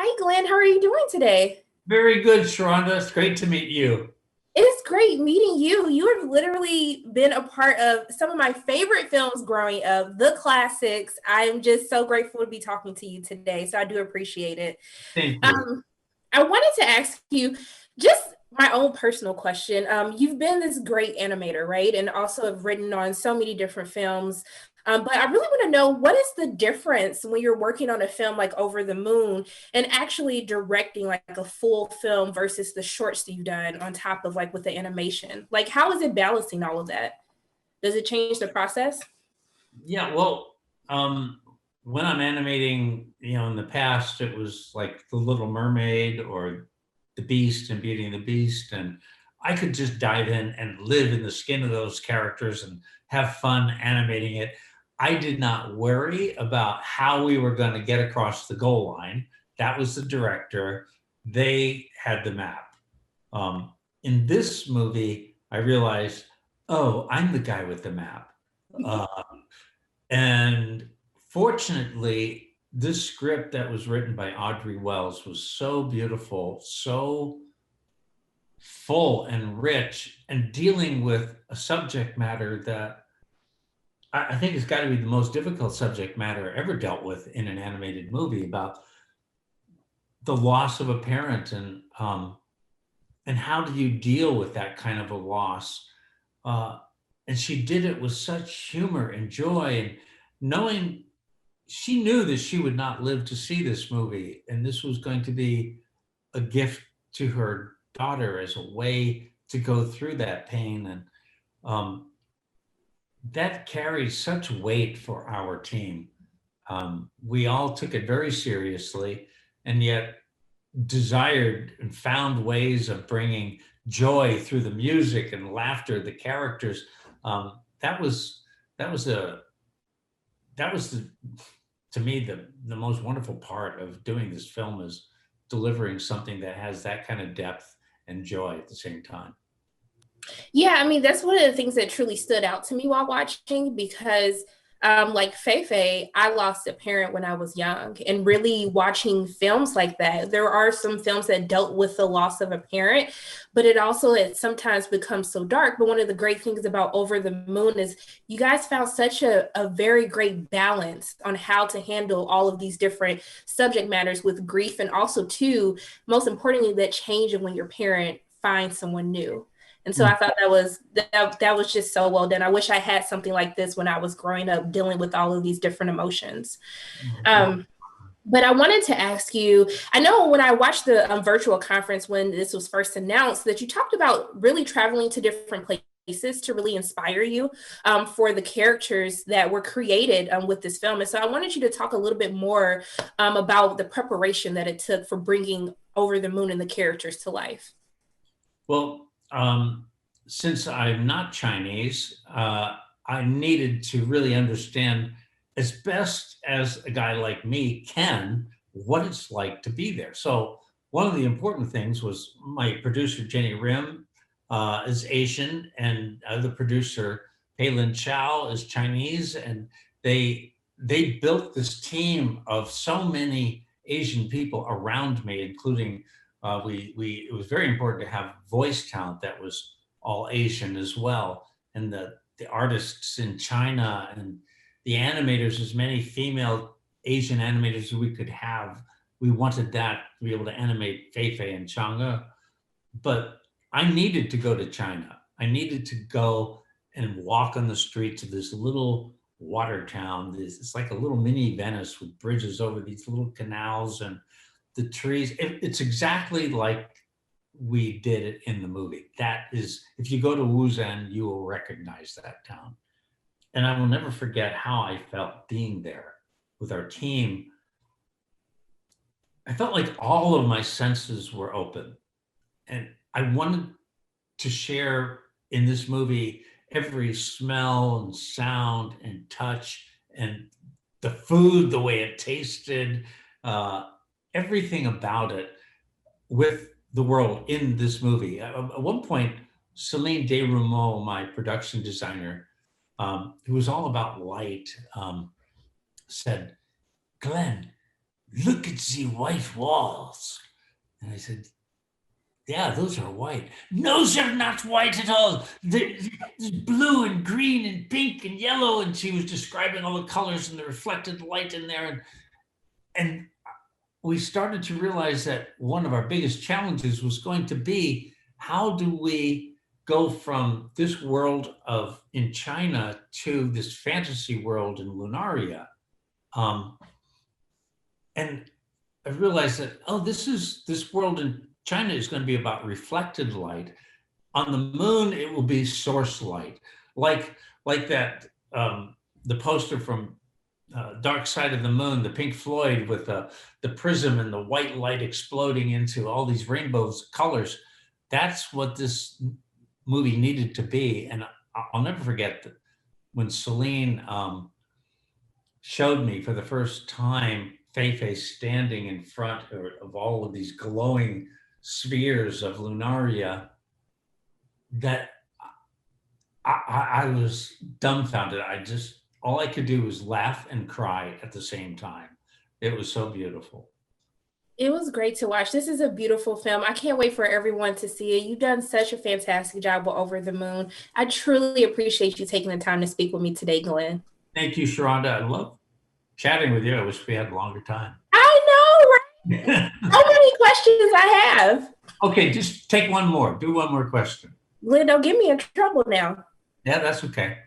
Hi, Glenn. How are you doing today? Very good, Sharonda. It's great to meet you. It's great meeting you. You have literally been a part of some of my favorite films growing up, the classics. I am just so grateful to be talking to you today. So I do appreciate it. Thank you. Um, I wanted to ask you just my own personal question. You've been this great animator, right? And also have written on so many different films. But I really want to know what is the difference when you're working on a film like Over the Moon and actually directing like a full film versus the shorts that you've done on top of like with the animation? Like, how is it balancing all of that? Does it change the process? Yeah, well, um, when I'm animating, in the past, it was like The Little Mermaid or The Beast and Beauty and the Beast. And I could just dive in and live in the skin of those characters and have fun animating it. I did not worry about how we were going to get across the goal line. That was the director. They had the map. Um, in this movie, I realized, oh, I'm the guy with the map. Uh, and fortunately, this script that was written by Audrey Wells was so beautiful, so full and rich, and dealing with a subject matter that I think has got to be the most difficult subject matter ever dealt with in an animated movie about the loss of a parent and how do you deal with that kind of a loss. Uh, and she did it with such humor and joy and knowing she knew that she would not live to see this movie and this was going to be a gift to her daughter as a way to go through that pain and um, that carries such weight for our team. We all took it very seriously and yet desired and found ways of bringing joy through the music and laughter, the characters. That was that was a that was the to me the most wonderful part of doing this film is delivering something that has that kind of depth and joy at the same time. Yeah, I mean, that's one of the things that truly stood out to me while watching because like Feifei, I lost a parent when I was young, and really watching films like that, there are some films that dealt with the loss of a parent, but it sometimes becomes so dark. But one of the great things about Over the Moon is you guys found such a very great balance on how to handle all of these different subject matters with grief, and also too, most importantly, that change of when your parent finds someone new. And so I thought that was just so well done. I wish I had something like this when I was growing up, dealing with all of these different emotions. Um, but I wanted to ask you, I know when I watched the virtual conference when this was first announced, that you talked about really traveling to different places to really inspire you for the characters that were created with this film. And so I wanted you to talk a little bit more about the preparation that it took for bringing Over the Moon and the characters to life. Well, since I'm not Chinese, I needed to really understand as best as a guy like me can what it's like to be there. So one of the important things was my producer Jenny Rim is Asian, and the producer Peilin Chow is Chinese, and they built this team of so many Asian people around me, including we it was very important to have voice talent that was all Asian as well, and the artists in China and the animators, as many female Asian animators as we could have. We wanted that to be able to animate Feifei and Chang'e, but I needed to go to China. I needed to go and walk on the streets of this little water town. It's like a little mini Venice with bridges over these little canals and the trees. It's exactly like we did it in the movie. That is, if you go to Wuzhen, you will recognize that town. And I will never forget how I felt being there with our team. I felt like all of my senses were open. And I wanted to share in this movie every smell and sound and touch and the food, the way it tasted, uh, everything about it with the world in this movie. At one point, Celine Desrumeaux, my production designer, who was all about light, said, Glenn, look at the white walls. And I said, yeah, those are white. No, they're not white at all. There's blue and green and pink and yellow. And she was describing all the colors and the reflected light in there. And we started to realize that one of our biggest challenges was going to be, how do we go from this world of in China to this fantasy world in Lunaria? And I realized that, oh, this world in China is going to be about reflected light. On the moon, it will be source light, like that the poster from Dark Side of the Moon, the Pink Floyd with the prism and the white light exploding into all these rainbows colors. That's what this movie needed to be. And I'll never forget that when Celine showed me for the first time Fei standing in front of all of these glowing spheres of Lunaria, that I was dumbfounded. All I could do was laugh and cry at the same time. It was so beautiful. It was great to watch. This is a beautiful film. I can't wait for everyone to see it. You've done such a fantastic job with Over the Moon. I truly appreciate you taking the time to speak with me today, Glenn. Thank you, Sharonda. I love chatting with you. I wish we had a longer time. I know, right? So many questions I have. Okay, just take one more. Do one more question. Glenn, don't get me in trouble now. Yeah, that's okay.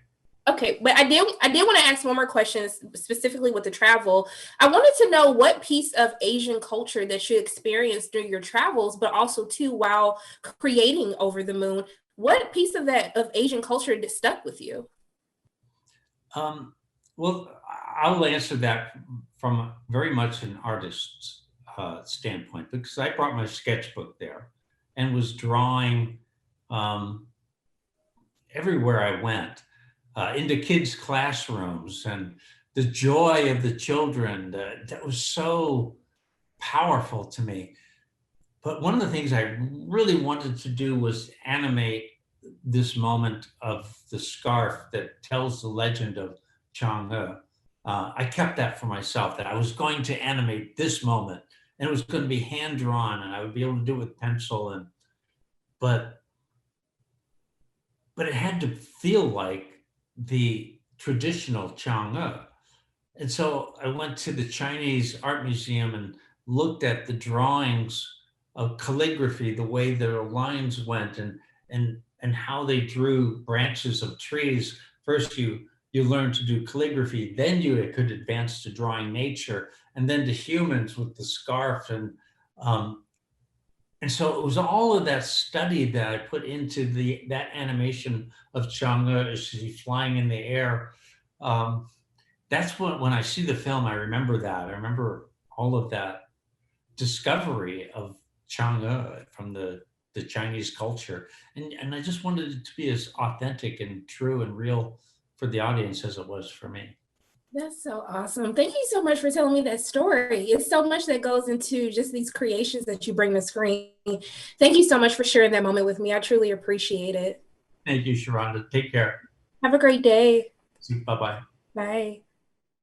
Okay, but I did want to ask one more question, specifically with the travel. I wanted to know what piece of Asian culture that you experienced during your travels, but also too while creating Over the Moon. What piece of Asian culture stuck with you? Well, I'll answer that from very much an artist's standpoint, because I brought my sketchbook there and was drawing everywhere I went, into kids' classrooms, and the joy of the children. That was so powerful to me. But one of the things I really wanted to do was animate this moment of the scarf that tells the legend of Chang'e. I kept that for myself, that I was going to animate this moment, and it was going to be hand drawn, and I would be able to do it with pencil. But it had to feel like the traditional Chang'e. And so I went to the Chinese Art Museum and looked at the drawings of calligraphy, the way their lines went, and how they drew branches of trees. First, you learn to do calligraphy, then you could advance to drawing nature, and then to humans with the scarf. And so it was all of that study that I put into that animation of Chang'e as she's flying in the air. That's what, when I see the film, I remember that. I remember all of that discovery of Chang'e from the Chinese culture. And I just wanted it to be as authentic and true and real for the audience as it was for me. That's so awesome. Thank you so much for telling me that story. It's so much that goes into just these creations that you bring to screen. Thank you so much for sharing that moment with me. I truly appreciate it. Thank you, Sharonda. Take care. Have a great day. Bye-bye. Bye.